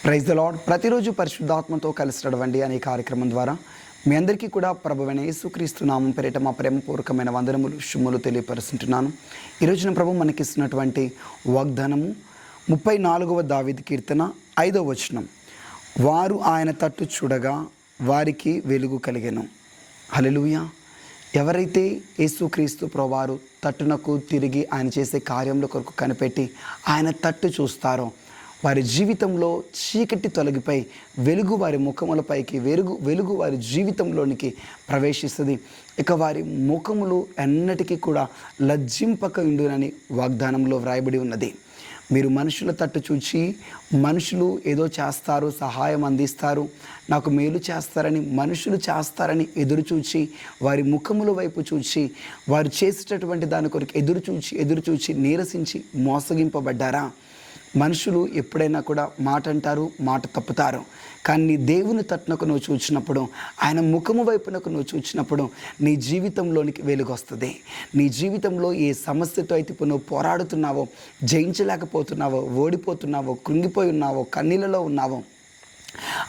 Praise the lord. ప్రతిరోజు పరిశుద్ధాత్మతో కలిసి నడవండి అనే కార్యక్రమం ద్వారా మీ అందరికీ కూడా ప్రభువైన యేసుక్రీస్తు నామం పేరిట మా ప్రేమపూర్వకమైన వందనములు శుభములు తెలియపరుస్తుంటున్నాను. ఈరోజున ప్రభు మనకిస్తున్నటువంటి వాగ్దానము 34వ దావీదు కీర్తన 5వ వచనం. వారు ఆయన తట్టు చూడగా వారికి వెలుగు కలిగెను. హల్లెలూయా. ఎవరైతే యేసుక్రీస్తు ప్రభువారు తట్టునకు తిరిగి ఆయన చేసే కార్యముల కొరకు కనిపెట్టి ఆయన తట్టు చూస్తారో వారి జీవితంలో చీకటి తొలగిపోయి వెలుగు వారి ముఖములపైకి వెలుగు వారి జీవితంలోనికి ప్రవేశిస్తుంది. ఇక వారి ముఖములు ఎన్నటికీ కూడా లజ్జింపక ఉండునని వాగ్దానంలో వ్రాయబడి ఉన్నది. మీరు మనుషుల తట్టు చూచి మనుషులు ఏదో చేస్తారు, సహాయం అందిస్తారు, నాకు మేలు చేస్తారని మనుషులు చేస్తారని ఎదురు చూచి వారి ముఖముల వైపు చూచి వారు చేసేటటువంటి దాని కొరకు ఎదురు చూచి నీరసించి మోసగింపబడ్డారా? మనుషులు ఎప్పుడైనా కూడా మాట అంటారు, మాట తప్పుతారు. కానీ నీ దేవుని తట్టునకు నువ్వు చూచినప్పుడు, ఆయన ముఖము వైపునకు నువ్వు చూచినప్పుడు నీ జీవితంలోనికి వెలుగు వస్తుంది. నీ జీవితంలో ఏ సమస్యతో అయితే ఇప్పుడు నువ్వు పోరాడుతున్నావో, జయించలేకపోతున్నావో, ఓడిపోతున్నావో, కృంగిపోయి ఉన్నావో, కన్నీళ్ళలో ఉన్నావో,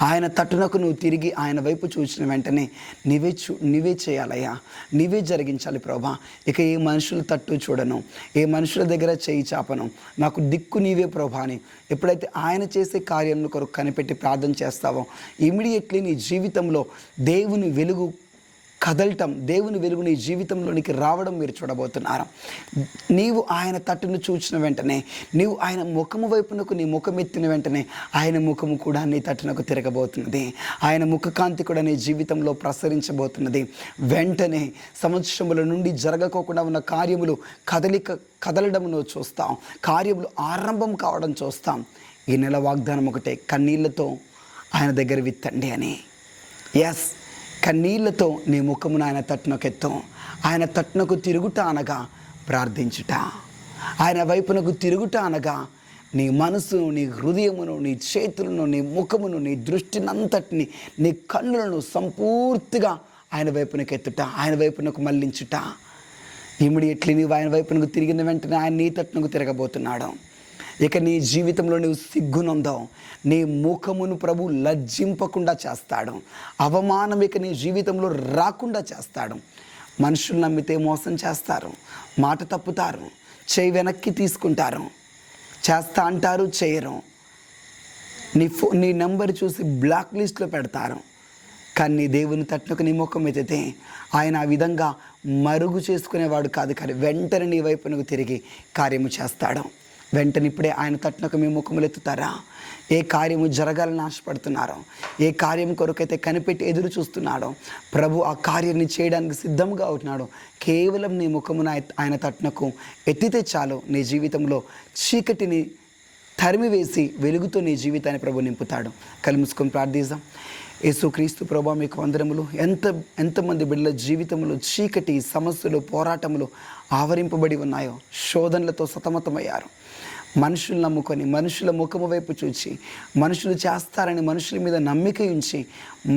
ఆయన తట్టునకు నువ్వు తిరిగి ఆయన వైపు చూసిన వెంటనే నీవే చేయాలయ్యా, నీవే జరిగించాలి ప్రభా. ఇక ఏ మనుషుల తట్టు చూడను, ఏ మనుషుల దగ్గర చేయి చాపను, నాకు దిక్కు నీవే ప్రభా అని ఎప్పుడైతే ఆయన చేసే కార్యం కొరకు కనిపెట్టి ప్రార్థన చేస్తావో ఇమ్మీడియట్లీ నీ జీవితంలో దేవుని వెలుగు కదలటం, దేవుని వెలుగు నీ జీవితంలోనికి రావడం మీరు చూడబోతున్నారు. నీవు ఆయన తట్టును చూసిన వెంటనే, నీవు ఆయన ముఖము వైపునకు నీ ముఖం ఎత్తిన వెంటనే ఆయన ముఖము కూడా నీ తట్టునకు తిరగబోతున్నది. ఆయన ముఖకాంతి కూడా నీ జీవితంలో ప్రసరించబోతున్నది. వెంటనే సంవత్సరముల నుండి జరగకోకుండా ఉన్న కార్యములు కదలడం నువ్వు చూస్తాం, కార్యములు ఆరంభం కావడం చూస్తాం. ఈ నెల వాగ్దానం ఒకటే, కన్నీళ్లతో ఆయన దగ్గర విత్తండి అని. ఎస్, కన్నీళ్లతో నీ ముఖమును ఆయన తట్టునకెత్తం. ఆయన తట్టునకు తిరుగుట అనగా ప్రార్థించుట, ఆయన వైపునకు తిరుగుట అనగా నీ మనసును, నీ హృదయమును, నీ చేతులను, నీ ముఖమును, నీ దృష్టినంతటిని, నీ కన్నులను సంపూర్తిగా ఆయన వైపునకు ఎత్తుట, ఆయన వైపునకు మళ్లించుట. ఇమ్మీడియట్లీ నీవు ఆయన వైపునకు తిరిగిన వెంటనే ఆయన నీ తట్టునకు తిరగబోతున్నాడు. ఇక నీ జీవితంలో నువ్వు సిగ్గునందావు, నీ ముఖమును ప్రభు లజ్జింపకుండా చేస్తాడు. అవమానం ఇక నీ జీవితంలో రాకుండా చేస్తాడు. మనుషులు నమ్మితే మోసం చేస్తారు, మాట తప్పుతారు, చేయి వెనక్కి తీసుకుంటారు, చేస్తా అంటారు, చేయరు. నీ నెంబర్ చూసి బ్లాక్ లిస్ట్లో పెడతారు. కానీ నీ దేవుని తట్టునకు నీ ముఖం ఎత్తితే ఆయన ఆ విధంగా మరుగు చేసుకునేవాడు కాదు. కానీ వెంటనే నీ వైపునకు తిరిగి కార్యము చేస్తాడు. వెంటనే ఇప్పుడే ఆయన తట్టునకు మీ ముఖములు ఎత్తుతారా? ఏ కార్యము జరగాలని ఆశపడుతున్నారో, ఏ కార్యం కొరకైతే కనిపెట్టి ఎదురు చూస్తున్నాడో ప్రభు ఆ కార్యాన్ని చేయడానికి సిద్ధంగా ఉంటున్నాడు. కేవలం నీ ముఖమున ఆయన తట్టునకు ఎత్తితే చాలు, నీ జీవితంలో చీకటిని తరిమివేసి వెలుగుతో నీ జీవితాన్ని ప్రభు నింపుతాడు. కళ్ళు మూసుకొని ప్రార్థిద్దాం. యేసుక్రీస్తు ప్రభు మీకు వందనములు. ఎంతమంది బిడ్డల జీవితంలో చీకటి, సమస్యలు, పోరాటములు ఆవరింపబడి ఉన్నాయో, శోధనలతో సతమతమయ్యారు. మనుషులు నమ్ముకొని మనుషుల ముఖము వైపు చూచి మనుషులు చేస్తారని మనుషుల మీద నమ్మిక ఉంచి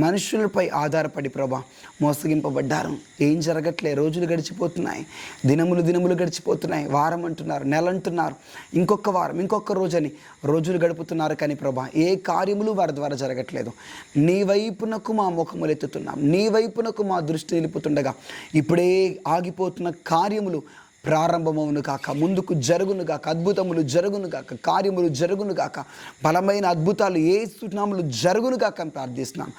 మనుషులపై ఆధారపడి ప్రభా మోసగింపబడ్డారు. ఏం జరగట్లే, రోజులు గడిచిపోతున్నాయి, దినములు గడిచిపోతున్నాయి, వారం అంటున్నారు, నెల అంటున్నారు, ఇంకొక వారం, ఇంకొక రోజు అని రోజులు గడుపుతున్నారు. కానీ ప్రభా ఏ కార్యములు వారి ద్వారా జరగట్లేదు. నీ వైపునకు మా ముఖములు ఎత్తుతున్నాం, నీ వైపునకు మా దృష్టి నిలుపుతుండగా ఇప్పుడే ఆగిపోతున్న కార్యములు ప్రారంభమవును కాక, ముందుకు జరుగును గాక, అద్భుతములు జరుగును గాక, కార్యములు జరుగును గాక, బలమైన అద్భుతాలు ఏ సునాములు జరుగును గాక అని ప్రార్థిస్తున్నాం.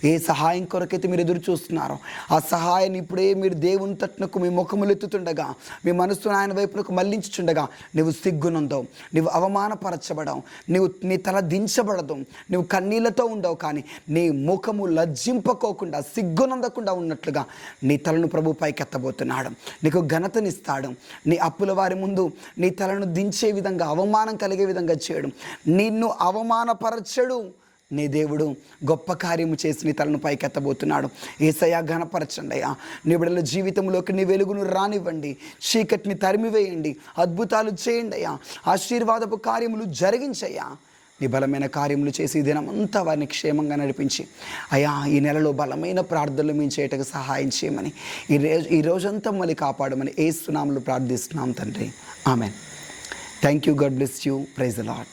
ఏ సహాయం కొరకైతే మీరు ఎదురు చూస్తున్నారో ఆ సహాయాన్ని ఇప్పుడే మీరు దేవుని తట్టునకు మీ ముఖములు ఎత్తుతుండగా, మీ మనసును ఆయన వైపునకు మళ్లించుచుండగా నువ్వు సిగ్గునందవు, నువ్వు అవమానపరచబడవు, నీ తల దించబడదు, నువ్వు కన్నీళ్లతో ఉండవు. కానీ నీ ముఖము లజ్జింపకోకుండా, సిగ్గునందకుండా ఉన్నట్లుగా నీ తలను ప్రభు పైకెత్తబోతున్నాడు. నీకు ఘనతనిస్తాడు. నీ అప్పుల వారి ముందు నీ తలను దించే విధంగా, అవమానం కలిగే విధంగా చేయడం, నిన్ను అవమానపరచడు. నీ దేవుడు గొప్ప కార్యము చేసి నీ తలను పైకెత్తబోతున్నాడు. యేసయ్యా ఘనపరచండి అయ్యా. నీ బిడ్డల జీవితంలోకి నీ వెలుగును రానివ్వండి, చీకటిని తరిమివేయండి, అద్భుతాలు చేయండి అయ్యా, ఆశీర్వాదపు కార్యములు జరిగించయ్యా. నీ బలమైన కార్యములు చేసి ఈ దినమంతా వారిని క్షేమంగా నడిపించి అయ్యా ఈ నెలలో బలమైన ప్రార్థనలు మేము చేయటకు సహాయం చేయమని, ఈ రోజంతా మళ్ళీ కాపాడమని యేసు నామములో ప్రార్థిస్తున్నాం తండ్రి. Amen. Thank you. God bless you. Praise the lord.